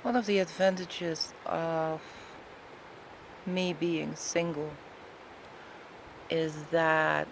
One of the advantages of me being single is that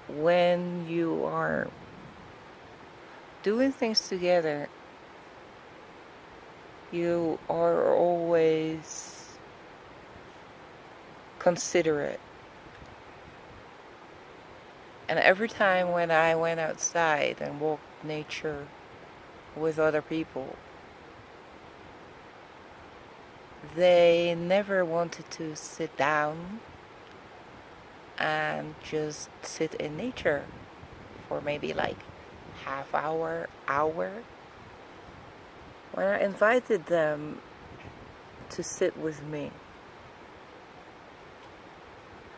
when you are doing things together, you are always considerate. And every time when I went outside and walked nature with other people, they never wanted to sit down and just sit in nature for maybe like half hour. When I invited them to sit with me,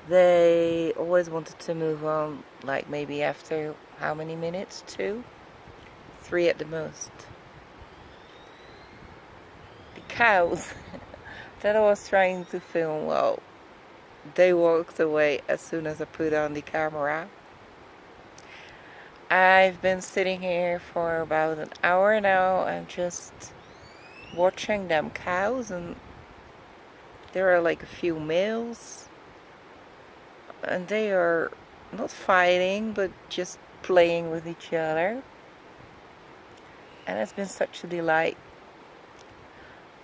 they always wanted to move on, like maybe after how many minutes? 2, 3 at the most. The cows that I was trying to film, well, they walked away as soon as I put on the camera. I've been sitting here for about an hour now and just watching them cows, and there are like a few males, and they are not fighting but just playing with each other, and it's been such a delight.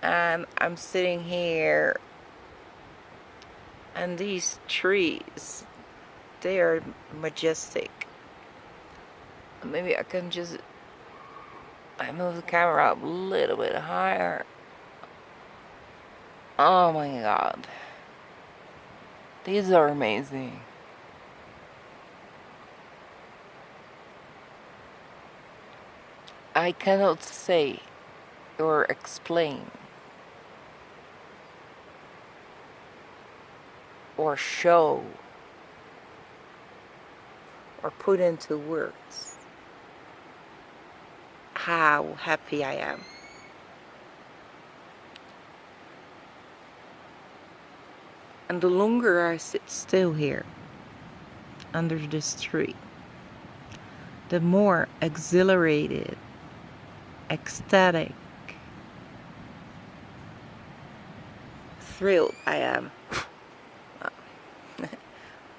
And I'm sitting here, and these trees, they are majestic. Maybe I can just move the camera up a little bit higher. Oh my god, these are amazing. I cannot say or explain or show or put into words how happy I am. And the longer I sit still here under this tree, the more exhilarated, ecstatic, thrilled I am.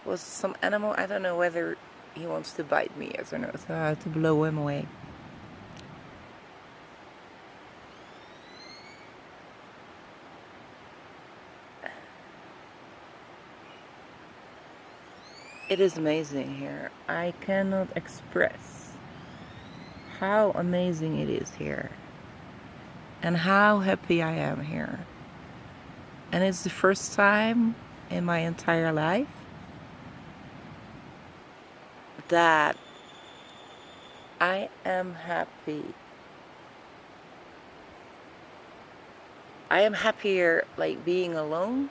Was some animal, I don't know whether he wants to bite me, yes or no, so I have to blow him away. It is amazing here. I cannot express how amazing it is here and how happy I am here. And it's the first time in my entire life that I am happy. I am happier like being alone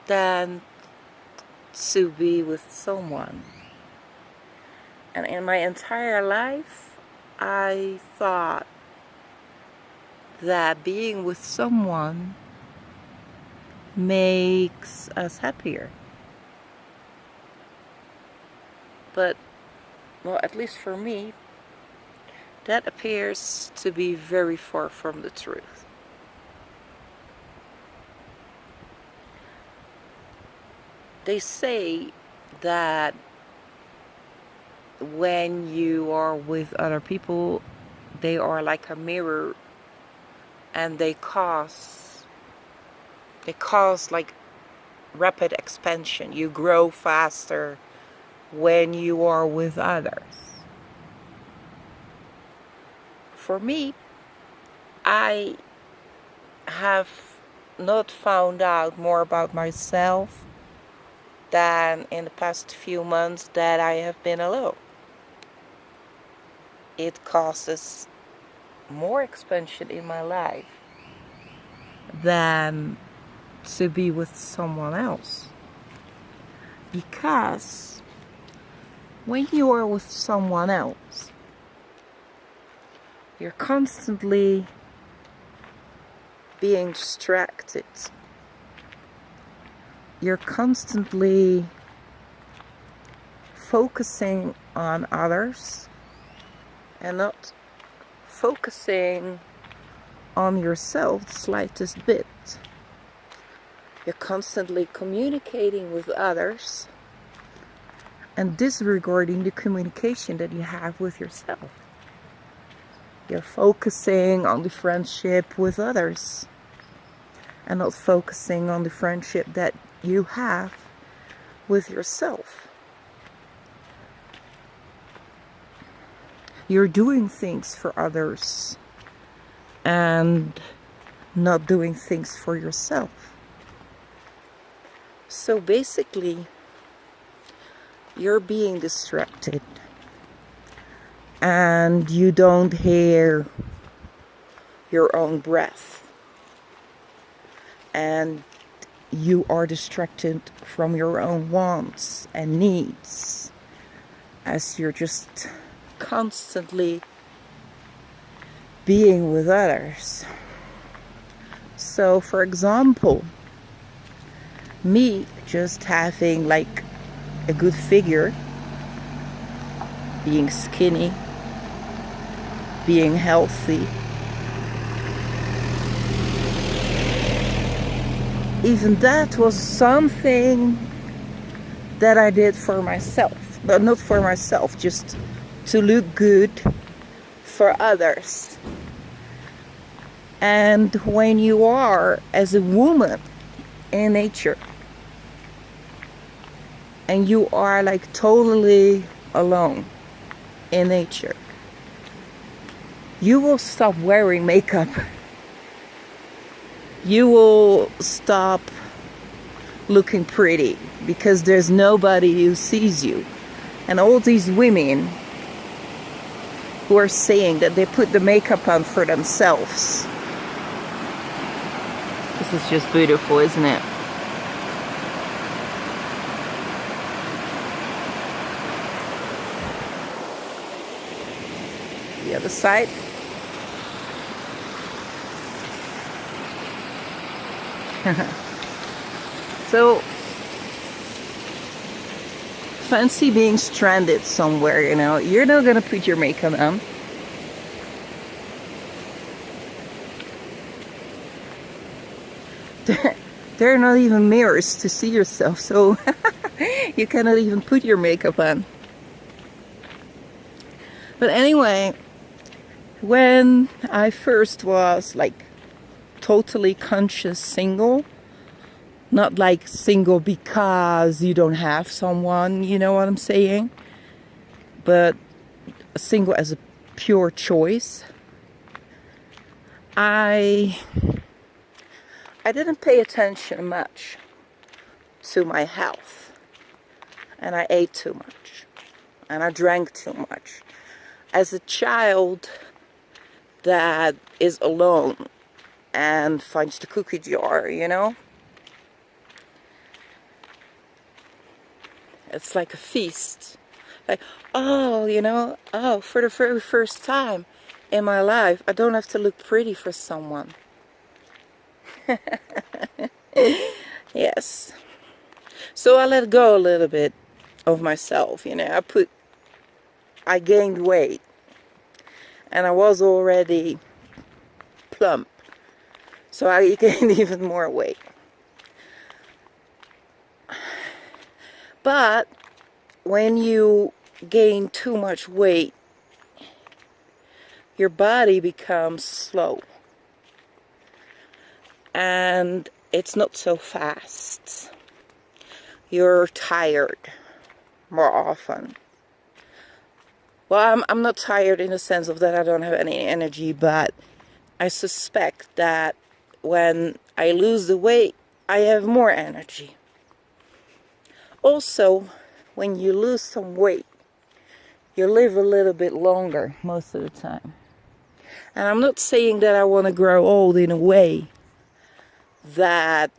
than to be with someone. And in my entire life, I thought that being with someone makes us happier. But, well, at least for me, that appears to be very far from the truth. They say that when you are with other people, they are like a mirror, and they cause like rapid expansion. You grow faster when you are with others. For me, I have not found out more about myself than in the past few months that I have been alone. It causes more expansion in my life than to be with someone else. Because when you are with someone else, you're constantly being distracted. You're constantly focusing on others and not focusing on yourself the slightest bit. You're constantly communicating with others and disregarding the communication that you have with yourself. You're focusing on the friendship with others and not focusing on the friendship that you have with yourself. You're doing things for others and not doing things for yourself. So basically, you're being distracted and you don't hear your own breath, and you are distracted from your own wants and needs as you're just constantly being with others. So for example, me just having like a good figure, being skinny, being healthy, even that was something that I did for myself. But not for myself, just to look good for others. And when you are as a woman in nature and you are like totally alone in nature, you will stop wearing makeup. You will stop looking pretty because there's nobody who sees you. And all these women who are saying that they put the makeup on for themselves. This is just beautiful, isn't it? The other side. So, fancy being stranded somewhere, you know. You're not gonna put your makeup on. There are not even mirrors to see yourself, so you cannot even put your makeup on. But anyway, when I first was like totally conscious single, not like single because you don't have someone, you know what I'm saying, but single as a pure choice, I didn't pay attention much to my health, and I ate too much and I drank too much. As a child that is alone and finds the cookie jar, you know, it's like a feast. Like, oh, you know, oh, for the very first time in my life, I don't have to look pretty for someone. Yes. So I let go a little bit of myself, you know. I gained weight. And I was already plump. So I gained even more weight. But when you gain too much weight, your body becomes slow. And it's not so fast. You're tired more often. Well, I'm not tired in the sense of that I don't have any energy, but I suspect that when I lose the weight, I have more energy. Also, when you lose some weight, you live a little bit longer most of the time. And I'm not saying that I want to grow old in a way that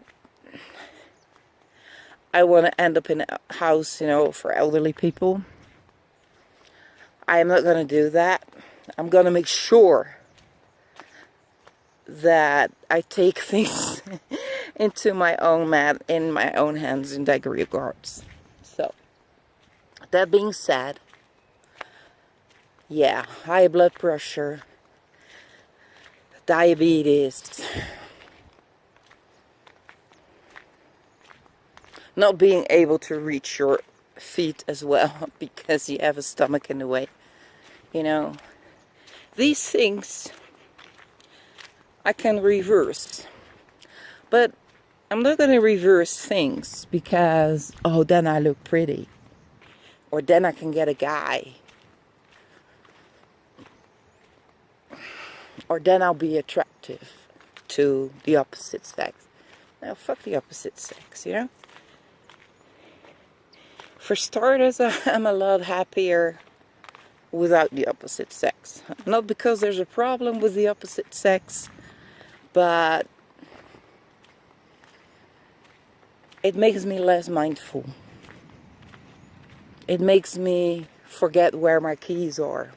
I want to end up in a house, you know, for elderly people. I am not going to do that. I'm going to make sure that I take things into my own hands in that regards. So, that being said, yeah, high blood pressure, diabetes, not being able to reach your feet as well because you have a stomach in the way. You know, these things I can reverse. But I'm not going to reverse things because, oh, then I look pretty. Or then I can get a guy. Or then I'll be attractive to the opposite sex. Now, fuck the opposite sex, you know? For starters, I'm a lot happier without the opposite sex. Not because there's a problem with the opposite sex, but it makes me less mindful. It makes me forget where my keys are.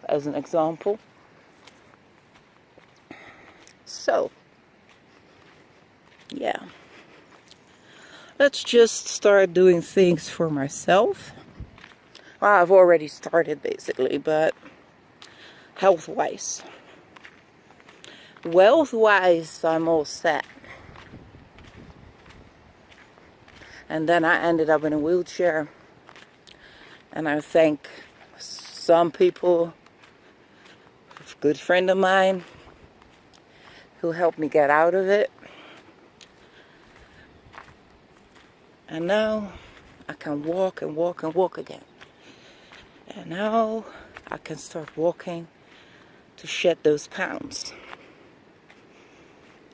As an example. So, yeah. Let's just start doing things for myself. Well, I've already started basically, but health-wise. Wealth-wise, I'm all set. And then I ended up in a wheelchair. And I thank some people, a good friend of mine, who helped me get out of it. And now I can walk and walk and walk again. And now I can start walking to shed those pounds.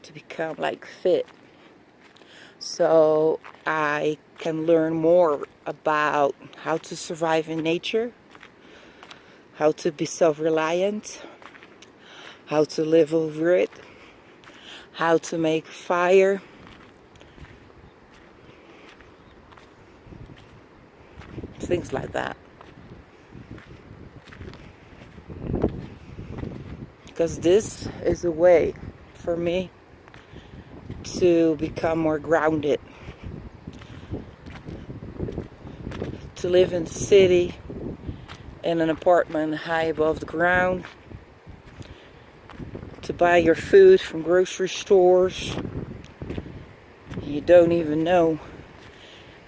To become like fit. So I can learn more about how to survive in nature. How to be self-reliant. How to live over it. How to make fire. Things like that. Because this is a way for me to become more grounded. To live in the city, in an apartment high above the ground. To buy your food from grocery stores. You don't even know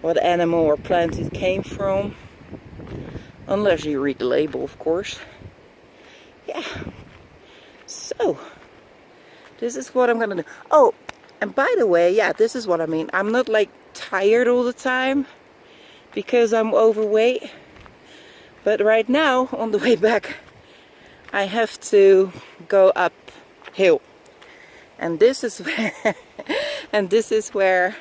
what animal or plant it came from. Unless you read the label, of course. Yeah. So, this is what I'm gonna do. Oh, and by the way, yeah, this is what I mean. I'm not like tired all the time because I'm overweight. But right now, on the way back, I have to go uphill. And this is where, and this is the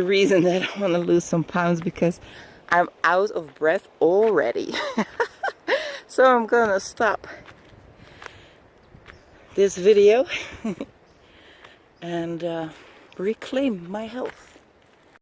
reason that I want to lose some pounds, because I'm out of breath already. So I'm gonna stop this video and reclaim my health.